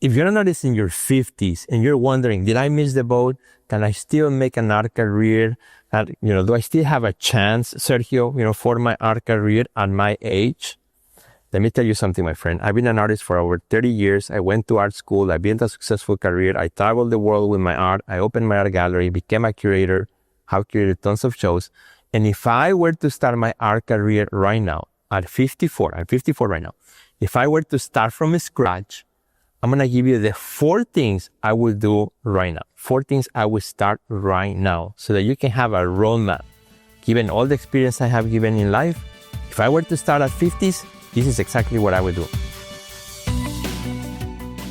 if you're an artist in your 50s and you're wondering, did I miss the boat? Can I still make an art career? Do I still have a chance, Sergio, for my art career at my age? Let me tell you something, my friend. I've been an artist for over 30 years. I went to art school. I built a successful career. I traveled the world with my art. I opened my art gallery, became a curator, have curated tons of shows. And if I were to start my art career right now, at 54, I'm 54 right now. If I were to start from scratch, I'm going to give you the 4 things I will do right now. 4 things I will start right now so that you can have a roadmap. Given all the experience I have given in life, if I were to start at 50s, this is exactly what I would do.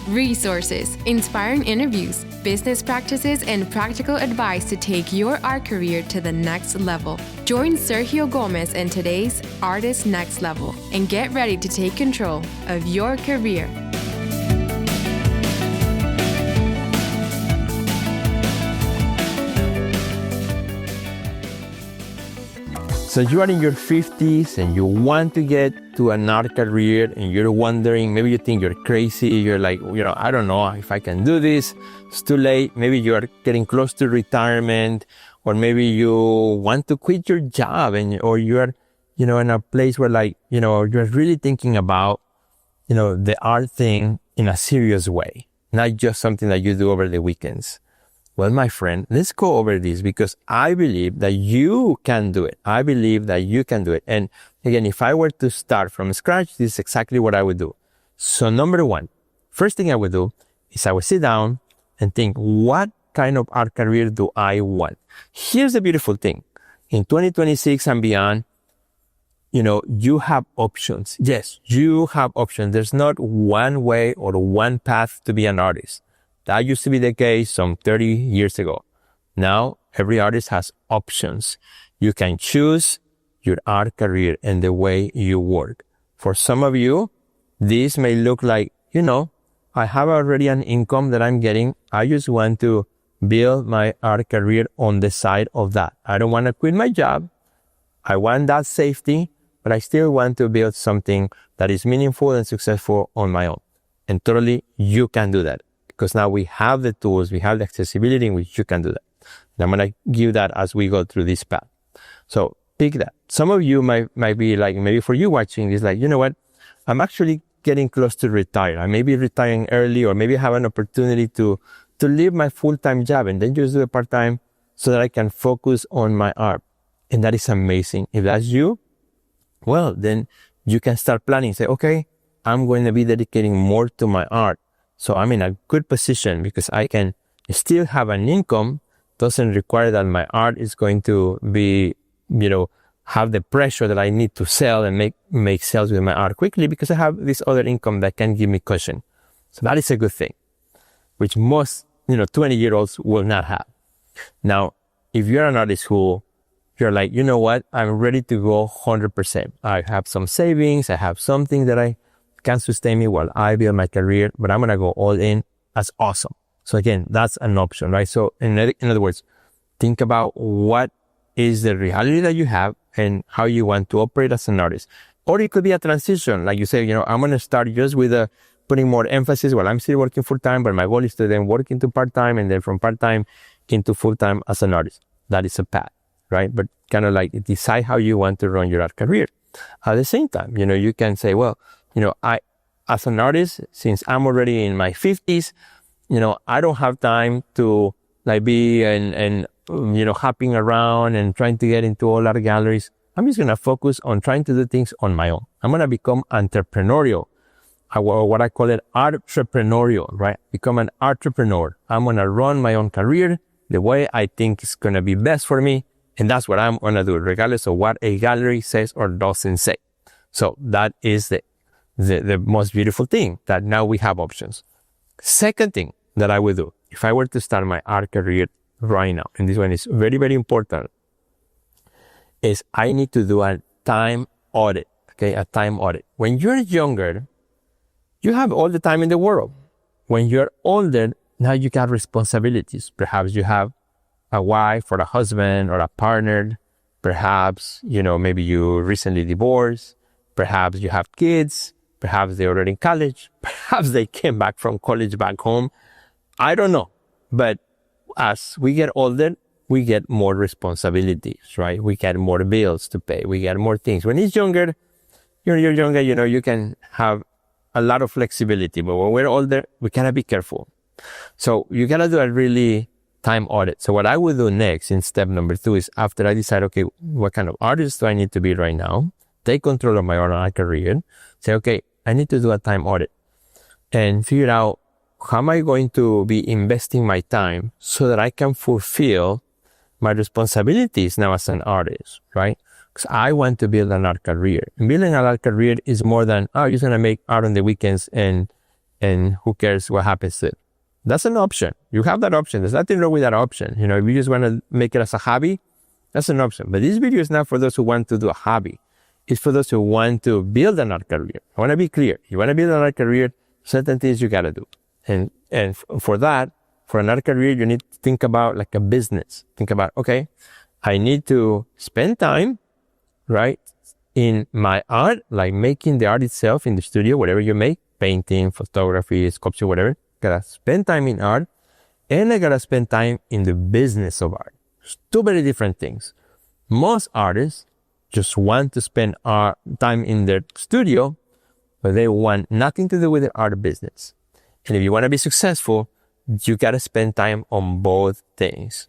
Resources, inspiring interviews, business practices, and practical advice to take your art career to the next level. Join Sergio Gomez in today's Artist Next Level and get ready to take control of your career. So you are in your 50s and you want to get to an art career and you're wondering, maybe you think you're crazy. You're like, I don't know if I can do this. It's too late. Maybe you are getting close to retirement, or maybe you want to quit your job or you're, in a place where you're really thinking about, the art thing in a serious way, not just something that you do over the weekends. Well, my friend, let's go over this because I believe that you can do it. I believe that you can do it. And again, if I were to start from scratch, this is exactly what I would do. So number 1, first thing I would do is I would sit down and think, what kind of art career do I want? Here's the beautiful thing. In 2026 and beyond, you have options. Yes, you have options. There's not one way or one path to be an artist. That used to be the case some 30 years ago. Now, every artist has options. You can choose your art career and the way you work. For some of you, this may look like, I have already an income that I'm getting. I just want to build my art career on the side of that. I don't want to quit my job. I want that safety, but I still want to build something that is meaningful and successful on my own. And totally, you can do that. Because now we have the tools, we have the accessibility in which you can do that. And I'm going to give that as we go through this path. So pick that. Some of you might be like, maybe for you watching this, like, you know what? I'm actually getting close to retire. I may be retiring early, or maybe have an opportunity to leave my full-time job and then just do a part-time so that I can focus on my art. And that is amazing. If that's you, well, then you can start planning. Say, okay, I'm going to be dedicating more to my art. So I'm in a good position because I can still have an income. Doesn't require that my art is going to be, have the pressure that I need to sell and make sales with my art quickly, because I have this other income that can give me cushion. So that is a good thing, which most, 20-year-olds will not have. Now, if you're an artist who you're like, you know what, I'm ready to go 100%. I have some savings. I have something that I can sustain me while I build my career, but I'm going to go all in. That's awesome. So again, that's an option, right? So in other words, think about what is the reality that you have and how you want to operate as an artist. Or it could be a transition. Like you say, I'm going to start just with putting more emphasis while I'm still working full-time, but my goal is to then work into part-time and then from part-time into full-time as an artist. That is a path, right? But kind of like decide how you want to run your art career. At the same time, you can say, well, I, as an artist, since I'm already in my 50s, I don't have time to be and hopping around and trying to get into all art galleries. I'm just going to focus on trying to do things on my own. I'm going to become entrepreneurial, or what I call it, entrepreneurial, right? Become an entrepreneur. I'm going to run my own career the way I think is going to be best for me. And that's what I'm going to do, regardless of what a gallery says or doesn't say. So that is the most beautiful thing, that now we have options. Second thing that I would do if I were to start my art career right now, and this one is very, very important, is I need to do a time audit. Okay, a time audit. When you're younger, you have all the time in the world. When you're older, now you got responsibilities. Perhaps you have a wife or a husband or a partner. Perhaps, maybe you recently divorced. Perhaps you have kids. Perhaps they're already in college. Perhaps they came back from college back home. I don't know. But as we get older, we get more responsibilities, right? We get more bills to pay. We get more things. When it's younger, you're younger, you can have a lot of flexibility. But when we're older, we gotta be careful. So you gotta do a really time audit. So what I would do next in step number 2 is after I decide, okay, what kind of artist do I need to be right now? Take control of my own career. Say, okay, I need to do a time audit and figure out how am I going to be investing my time so that I can fulfill my responsibilities now as an artist, right? Because I want to build an art career. And building an art career is more than, oh, you're just going to make art on the weekends and who cares what happens to it. That's an option. You have that option. There's nothing wrong with that option. If you just want to make it as a hobby, that's an option. But this video is not for those who want to do a hobby. It's for those who want to build an art career. I want to be clear. You want to build an art career, certain things you got to do. And for that, for an art career, you need to think about like a business. Think about, okay, I need to spend time, right, in my art, like making the art itself in the studio, whatever you make, painting, photography, sculpture, whatever. Gotta spend time in art, and I gotta spend time in the business of art. It's two very different things. Most artists just want to spend time in their studio, but they want nothing to do with their art business. And if you want to be successful, you got to spend time on both things.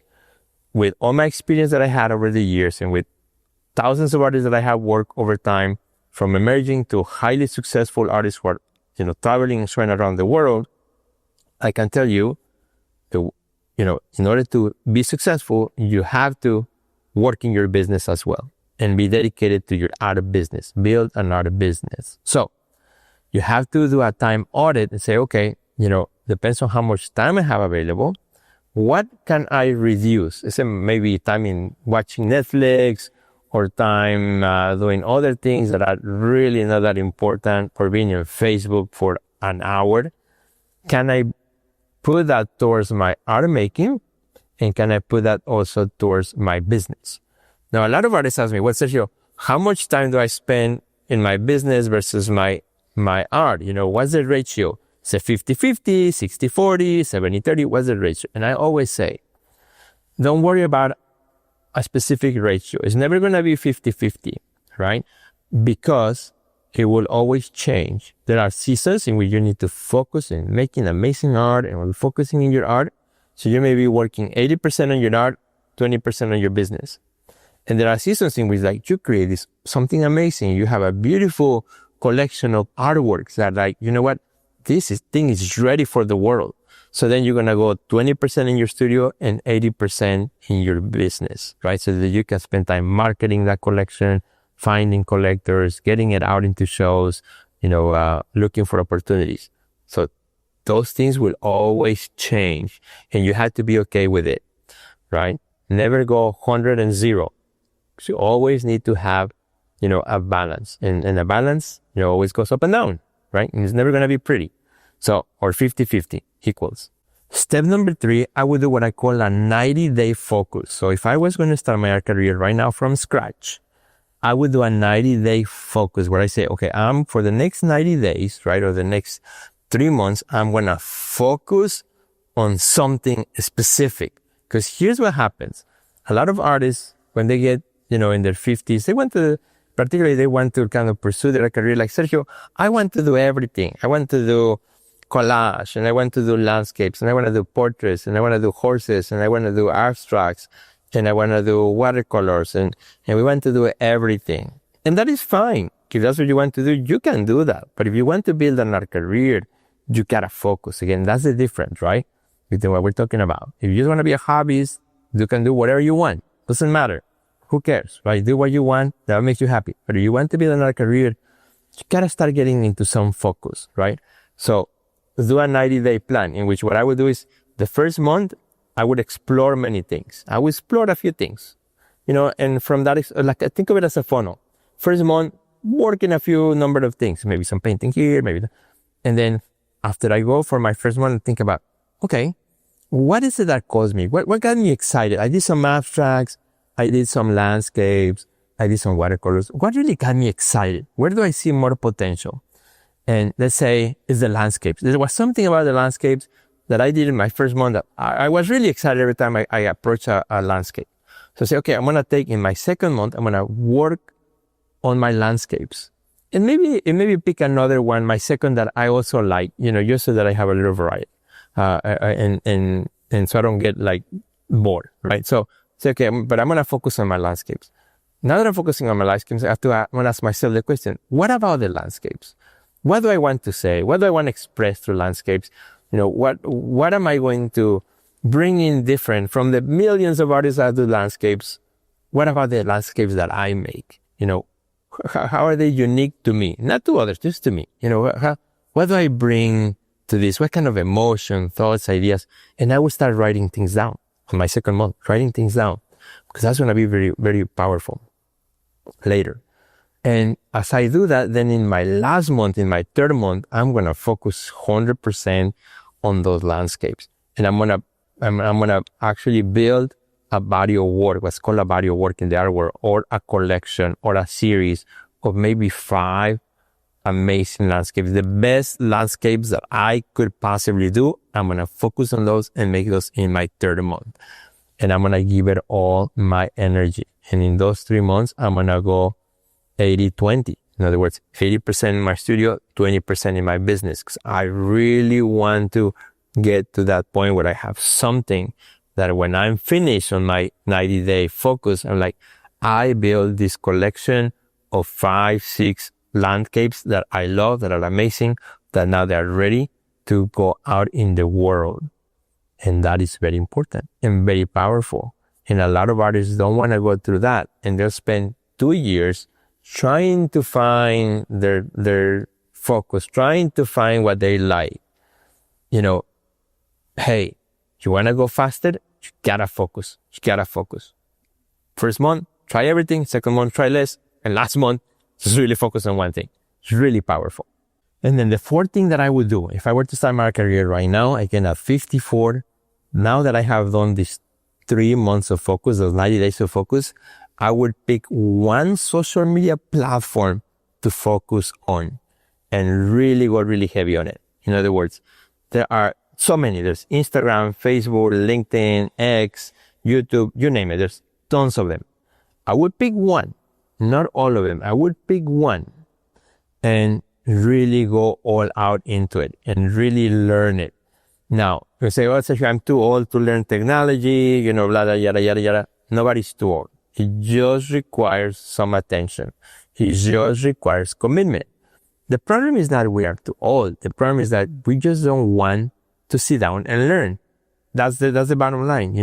With all my experience that I had over the years and with thousands of artists that I have worked over time, from emerging to highly successful artists who are, traveling and showing around the world, I can tell you, in order to be successful, you have to work in your business as well and be dedicated to your art business, build an art business. So you have to do a time audit and say, okay, depends on how much time I have available. What can I reduce? Is it maybe time in watching Netflix or time doing other things that are really not that important, or being on Facebook for an hour? Can I put that towards my art making? And can I put that also towards my business? Now, a lot of artists ask me, well, Sergio, how much time do I spend in my business versus my art? What's the ratio? Is it 50-50, 60-40, 70-30? What's the ratio? And I always say, don't worry about a specific ratio. It's never going to be 50-50, right? Because it will always change. There are seasons in which you need to focus in making amazing art and focusing in your art. So you may be working 80% on your art, 20% on your business. And there are seasons in which you create something amazing. You have a beautiful collection of artworks that what? This thing is ready for the world. So then you're going to go 20% in your studio and 80% in your business, right? So that you can spend time marketing that collection, finding collectors, getting it out into shows, looking for opportunities. So those things will always change, and you have to be okay with it, right? Never go 100 and 0. So you always need to have, a balance, and a balance, always goes up and down, right? And it's never going to be pretty. So, or 50-50 equals. Step number 3, I would do what I call a 90-day focus. So if I was going to start my art career right now from scratch, I would do a 90-day focus where I say, okay, for the next 90 days, right, or the next 3 months, I'm going to focus on something specific. Because here's what happens. A lot of artists, when they get, in their 50s, they want to kind of pursue their career like, Sergio, I want to do everything. I want to do collage, and I want to do landscapes, and I want to do portraits, and I want to do horses, and I want to do abstracts, and I want to do watercolors, and we want to do everything. And that is fine. If that's what you want to do, you can do that. But if you want to build an art career, you gotta focus. Again, that's the difference, right? Between what we're talking about. If you just want to be a hobbyist, you can do whatever you want. Doesn't matter. Who cares, right? Do what you want. That makes you happy. But if you want to build an art career, you gotta start getting into some focus, right? So do a 90-day plan in which what I would do is the first month, I would explore many things. I would explore a few things, and from that, think of it as a funnel. First month, work in a few number of things, maybe some painting here, maybe that. And then after I go for my first month, think about, okay, what is it that caused me? What got me excited? I did some abstracts. I did some landscapes. I did some watercolors. What really got me excited? Where do I see more potential? And let's say it's the landscapes. There was something about the landscapes that I did in my first month that I was really excited every time I approached a landscape. So I say, okay, I'm going to take in my second month, I'm going to work on my landscapes. And maybe pick another one, my second that I also like, just so that I have a little variety. And so I don't get like bored, right? So say, okay, but I'm going to focus on my landscapes. Now that I'm focusing on my landscapes, I'm going to ask myself the question, what about the landscapes? What do I want to say? What do I want to express through landscapes? What am I going to bring in different from the millions of artists that do landscapes? What about the landscapes that I make? How are they unique to me? Not to others, just to me. What do I bring to this? What kind of emotion, thoughts, ideas? And I will start writing things down on my second month, writing things down, because that's going to be very, very powerful later. And as I do that, then in my last month, in my third month, I'm going to focus 100% on those landscapes. And I'm going to actually build a body of work, what's called a body of work in the art world, or a collection or a series of maybe 5 amazing landscapes. The best landscapes that I could possibly do, I'm going to focus on those and make those in my third month. And I'm going to give it all my energy. And in those 3 months, I'm going to go 80-20. In other words, 80% in my studio, 20% in my business. Because I really want to get to that point where I have something that when I'm finished on my 90-day focus, I'm like, I built this collection of 5, 6 landscapes that I love, that are amazing, that now they're ready to go out in the world. And that is very important and very powerful. And a lot of artists don't want to go through that. And they'll spend 2 years trying to find their focus, trying to find what they like. Hey, you want to go faster? You gotta focus. First month, try everything. Second month, try less. And last month, just really focus on one thing. It's really powerful. And then the fourth thing that I would do, if I were to start my career right now, again at 54, now that I have done these 3 months of focus, those 90 days of focus, I would pick one social media platform to focus on and really go really heavy on it. In other words, there are so many. There's Instagram, Facebook, LinkedIn, X, YouTube, you name it. There's tons of them. I would pick one, not all of them. I would pick one and really go all out into it and really learn it. Now, you say, well, Sergio, I'm too old to learn technology, blah, blah, yada, yada, yada. Nobody's too old. It just requires some attention. It just requires commitment. The problem is not we are too old. The problem is that we just don't want to sit down and learn. That's the bottom line.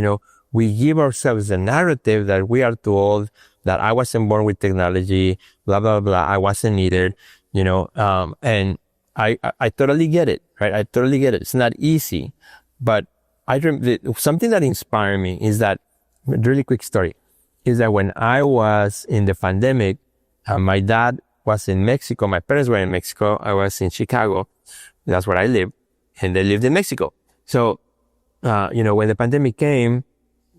We give ourselves the narrative that we are too old, that I wasn't born with technology, blah, blah, blah. I wasn't either, and I totally get it, right? I totally get it. It's not easy, but something that inspired me is that, really quick story, is that when I was in the pandemic, my dad was in Mexico. My parents were in Mexico. I was in Chicago. That's where I live. And they lived in Mexico. So, when the pandemic came,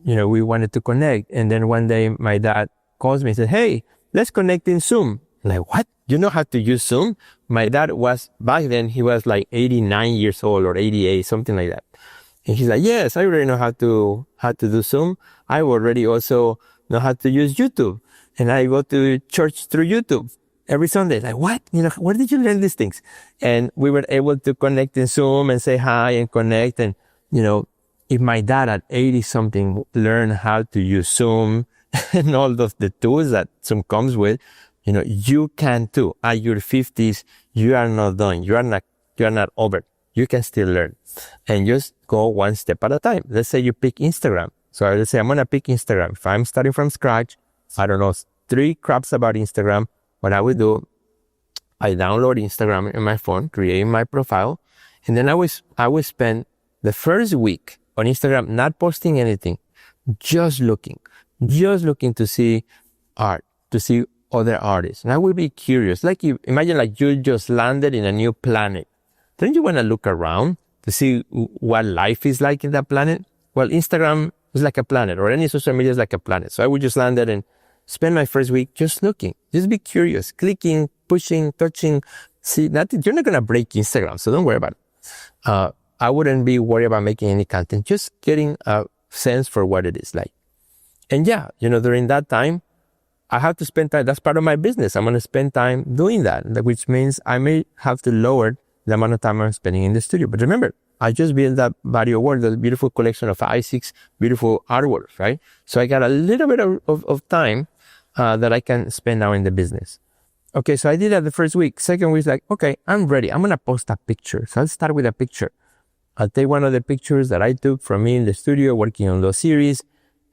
we wanted to connect. And then one day my dad calls me and said, hey, let's connect in Zoom. I'm like, what? You know how to use Zoom? My dad was, back then, he was like 89 years old or 88, something like that. And he's like, yes, I already know how to do Zoom. I already also know how to use YouTube. And I go to church through YouTube every Sunday. Like, what? Where did you learn these things? And we were able to connect in Zoom and say hi and connect. And, if my dad at 80 something learned how to use Zoom and all of the tools that Zoom comes with, you can too. At your 50s, you are not done. You are not over. You can still learn and just go one step at a time. Let's say you pick Instagram. So let's say I'm going to pick Instagram. If I'm starting from scratch, I don't know, 3 craps about Instagram. What I would do, I download Instagram in my phone, create my profile, and then I would spend the first week on Instagram not posting anything, just looking to see art, to see other artists. And I would be curious. Imagine you just landed in a new planet. Don't you want to look around to see what life is like in that planet? Well, Instagram is like a planet, or any social media is like a planet. So I would just land there and spend my first week just looking, just be curious, clicking, pushing, touching, See, you're not going to break Instagram, so don't worry about it. I wouldn't be worried about making any content, just getting a sense for what it is like. And yeah, during that time, I have to spend time. That's part of my business. I'm going to spend time doing that, which means I may have to lower the amount of time I'm spending in the studio. But remember, I just built that body of work, the beautiful collection of 5-6 beautiful artworks, right? So I got a little bit of time that I can spend now in the business. Okay, so I did that the first week. Second week, like, okay, I'm ready. I'm going to post a picture. So I'll start with a picture. I'll take one of the pictures that I took from me in the studio working on those series,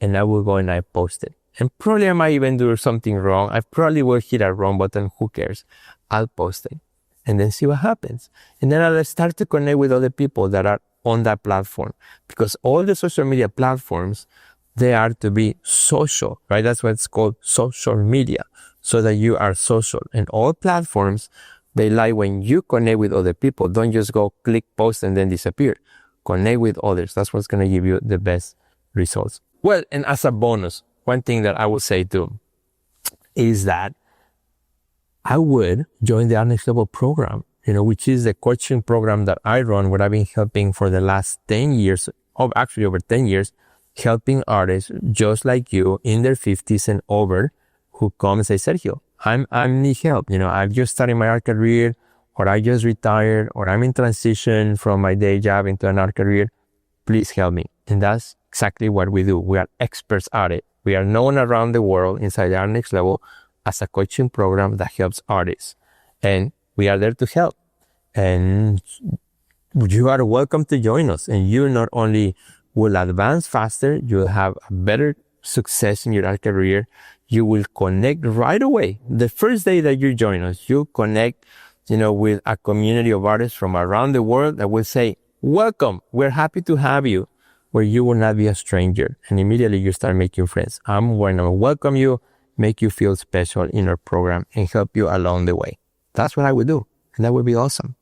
and I will go and I post it. And probably I might even do something wrong. I probably will hit a wrong button. Who cares? I'll post it and then see what happens. And then I'll start to connect with other people that are on that platform, because all the social media platforms, they are to be social, right? That's what it's called, social media, so that you are social. And all platforms, they like when you connect with other people. Don't just go click post and then disappear. Connect with others. That's what's going to give you the best results. Well, and as a bonus, one thing that I would say too is that I would join the Next Level program, which is the coaching program that I run, where I've been helping for the last 10 years, actually over 10 years, helping artists just like you in their 50s and over who come and say, Sergio, I need help. I've just started my art career, or I just retired, or I'm in transition from my day job into an art career. Please help me. And that's exactly what we do. We are experts at it. We are known around the world inside the Art Next Level as a coaching program that helps artists. And we are there to help. And you are welcome to join us. And you not only will advance faster, you'll have a better success in your art career. You will connect right away. The first day that you join us, you connect, with a community of artists from around the world that will say, welcome, we're happy to have you, where you will not be a stranger. And immediately you start making friends. I'm going to welcome you, make you feel special in our program, and help you along the way. That's what I would do. And that would be awesome.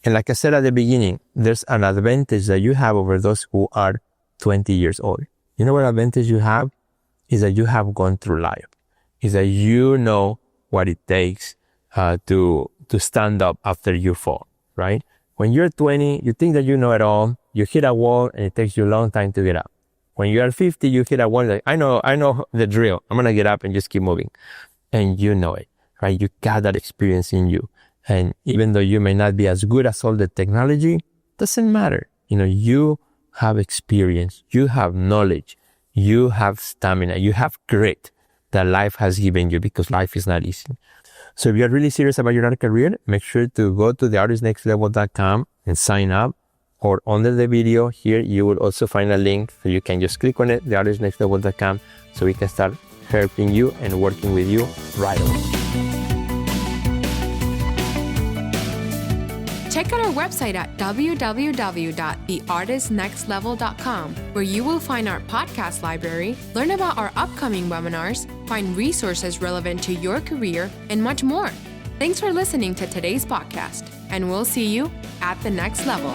And like I said at the beginning, there's an advantage that you have over those who are 20 years old. You know what advantage you have? Is that you have gone through life. Is that you know what it takes to stand up after you fall, right? When you're 20, you think that you know it all. You hit a wall and it takes you a long time to get up. When you are 50, you hit a wall, like, I know the drill. I'm going to get up and just keep moving. And you know it, right? You got that experience in you. And even though you may not be as good as all the technology, doesn't matter. You have experience, you have knowledge, you have stamina, you have grit that life has given you, because life is not easy. So if you're really serious about your art career, make sure to go to theartistnextlevel.com and sign up. Or under the video here, you will also find a link, so you can just click on it, theartistnextlevel.com, so we can start helping you and working with you right away. Check out our website at www.theartistnextlevel.com, where you will find our podcast library, learn about our upcoming webinars, find resources relevant to your career, and much more. Thanks for listening to today's podcast, and we'll see you at the next level.